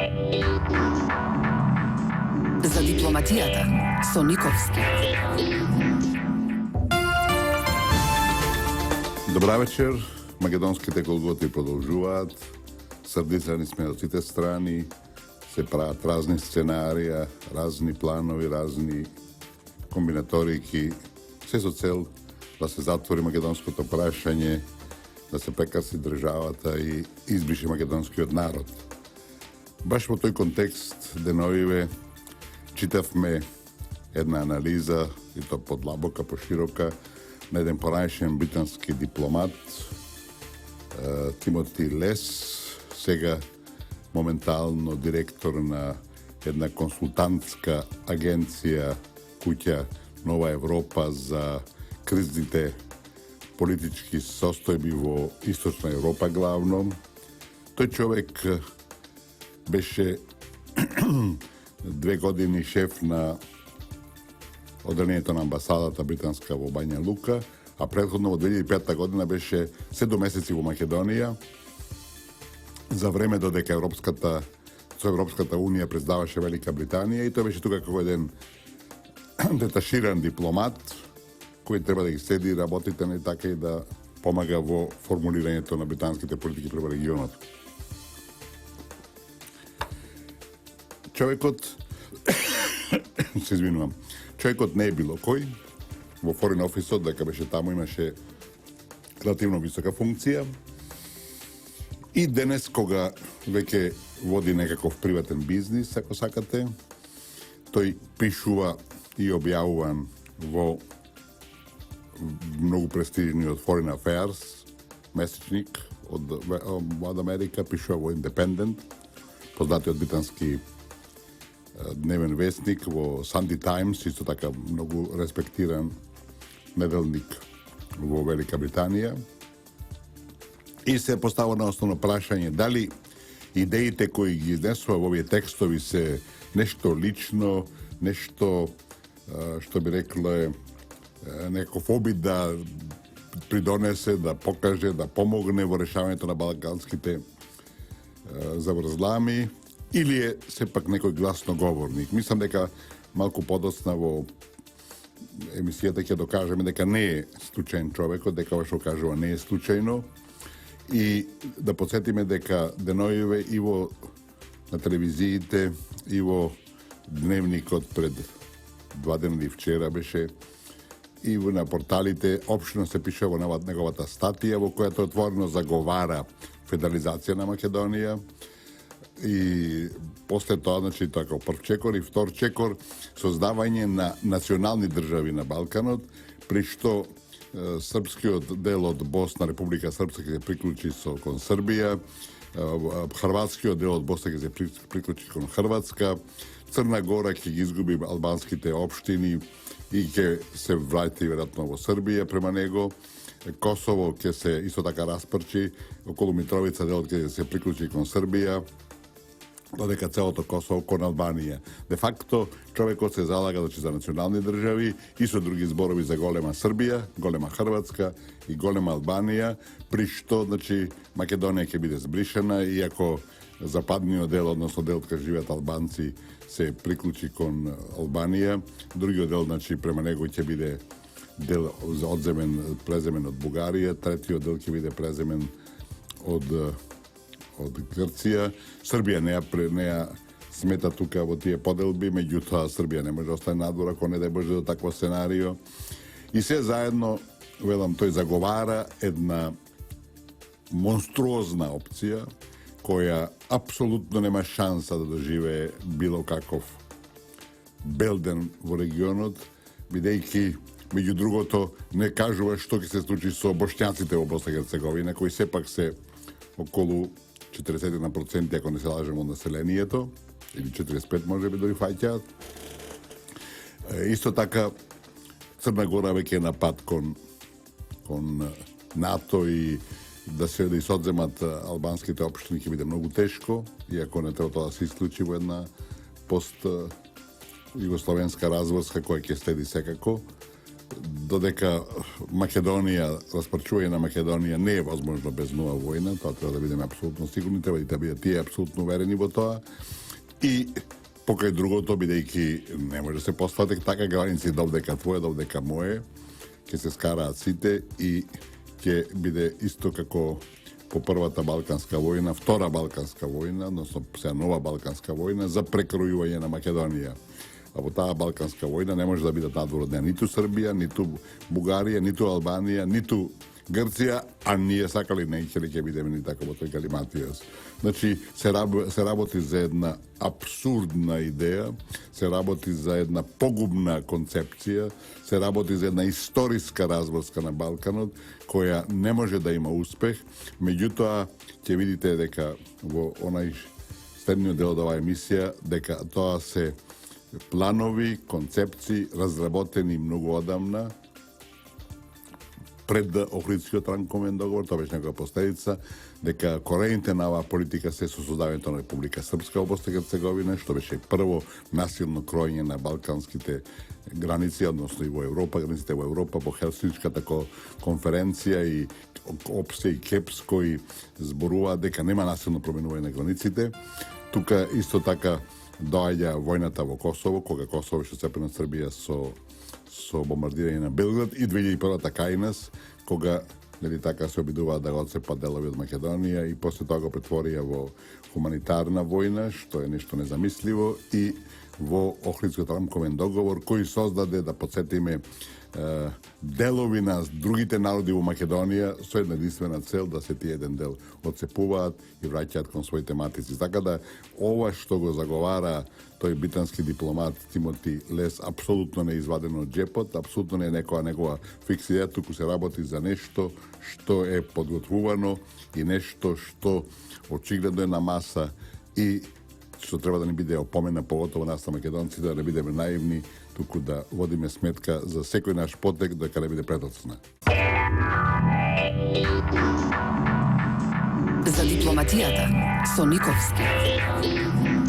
За дипломатијата со Никовски. Добра вечер. Македонските колготи продолжуваат. Срдицани сме од сите страни. Се прават разни сценарија, разни планови, разни комбинаторики. Се со цел да се затвори македонското прашање, да се прекраси државата и избрише македонскиот народ. Баш во тој контекст деновиве читавме една анализа, и то подлабока, поширока, на еден поранешен британски дипломат, Тимоти Лес, сега моментално директор на една консултантска агенција куќа Нова Европа за кризните политички состојби во Источна Европа главно. Тој човек беше 2 години шеф на одделението на амбасадата британска во Бања Лука, а претходно во 2005 година беше 7 месеци во Македонија за време додека Европската Унија признаваше Велика Британија, и тој беше тука како еден деташиран дипломат кој треба да ги следи работите на така и да помага во формулирањето на британските политики према регионот. Човекот Човекот не е било кој. Во Foreign Office, дека беше таму, имаше релативно висока функција. И денес, кога веќе води некаков приватен бизнис, ако сакате, тој пишува и објавуван во многу престижниот Foreign Affairs месечник од Америка, пишува во Independent, познатиот британски дневен вестник, во Sunday Times, исто така многу респектиран неделник во Велика Британија. И се поставува на основно прашање дали идеите кои ги изнесува во овие текстови се нешто лично, нешто што би рекле некој обид да придонесе, да покаже, да помогне во решавањето на балканските заврзлами, или е сепак некој гласноговорник. Мислам дека малку подоцна во емисијата ќе докажеме дека не е случаен човекот, дека ова што кажува не е случајно, и да подсетиме дека деноиве и во на телевизиите и во дневникот пред 2 дена вчера беше и на порталите општо се пише во неговата статија во која отворено заговара федерализација на Македонија. И после тоа, значи, така, прв чекор и втор чекор, создавање на национални држави на Балканот, при што српскиот дел од Босна, Република Српска, ќе се приклучи кон Србија, хрватскиот дел од Босна ќе се приклучи кон Хрватска, Црна Гора ќе ги изгуби албанските општини и ќе се врати веројатно во Србија према него, Косово ќе се исто така распрчи, околу Митровица делот ќе се приклучи кон Србија, додека целото Косово кон Албанија. Де факто, човекот се залага за национални држави и со други зборови за голема Србија, голема Хрватска и голема Албанија, при што, значи, Македонија ќе биде збришена, иако западниот дел, односно делот кај живеат албанци, се приклучи кон Албанија, другиот дел, значи, према него ќе биде дел преземен од Бугарија, третиот дел ќе биде преземен од Грција. Србија не ја смета тука во тие поделби, меѓутоа Србија не може да остане надвор ако не да боже до такво сценарио. И се заедно, велам, тој заговара една монструозна опција која апсолутно нема шанса да доживее било каков белден во регионот, бидејќи меѓу другото не кажува што ќе се случи со бошњаците во Босна и Херцеговина, кои сепак се околу 41%, ако не се лажем, од населението, или 45% може би дори фаќаат. Исто така, Црна Гора веќе е на пат кон НАТО и да се одземат албанските општини ќе биде многу тешко, иако не треба тоа да се исклучи во една пост югословенска разврска која ќе следи секако. додека Македонија, распарчување на Македонија не е возможно без нова војна, тоа треба да бидеме апсолутно сигурни, треба да бидат тие апсолутно уверени во тоа. И покај другото, бидејќи не може да се постават така граници довдека твое, довдека мое, ќе се скараат сите и ќе биде исто како по првата Балканска војна, втора Балканска војна, односно сега нова Балканска војна за прекројување на Македонија. А во таа Балканска војна не може да бидат надвородни ниту Србија, ниту Бугарија, ниту Албанија, ниту Грција, а ние сакали не ќе бидеме ни така во тој галиматијас. Значи, се работи за една абсурдна идеја, се работи за една погубна концепција, се работи за една историска разврска на Балканот, која не може да има успех. Меѓутоа, ќе видите дека во онај следниот дел од оваа емисија, дека тоа се планови, концепции, разработени многу одамна, пред Охридскиот ранковен договор, тоа беше некоја последица, дека корените на оваа политика се со создавањето на Република Српска во Босна и Херцеговина, што беше прво насилно кроење на балканските граници, односно и во Европа, границите во Европа, во Хелсинската конференција и ОПСЕ и КЕПС, кои зборуваат дека нема насилно променување на границите. Тука исто така доаѓа војната во Косово, кога Косово беше цепено од Србија со бомбардирање на Белград, и 2001-та кај нас, кога така се обидуваат да го отцепат делови од Македонија и после тоа го претворија во хуманитарна војна, што е нешто незамисливо, и во Охридскиот рамковен договор, кој создаде, да подсетиме, делови на другите народи во Македонија со една единствена цел да се тие еден дел отцепуваат и враќаат кон своите матици. Така да ова што го заговара тој британски дипломат Тимоти Лес апсолутно не е извадено од джепот, апсолутно не е некоја негова фиксија, туку се работи за нешто што е подготвувано и нешто што очигледно е на маса и што треба да ни биде опомена, поготово нас на македонците, да не бидеме наивни, туку да водиме сметка за секој наш потек дека не биде предоцна. За дипломатијата со Никовски.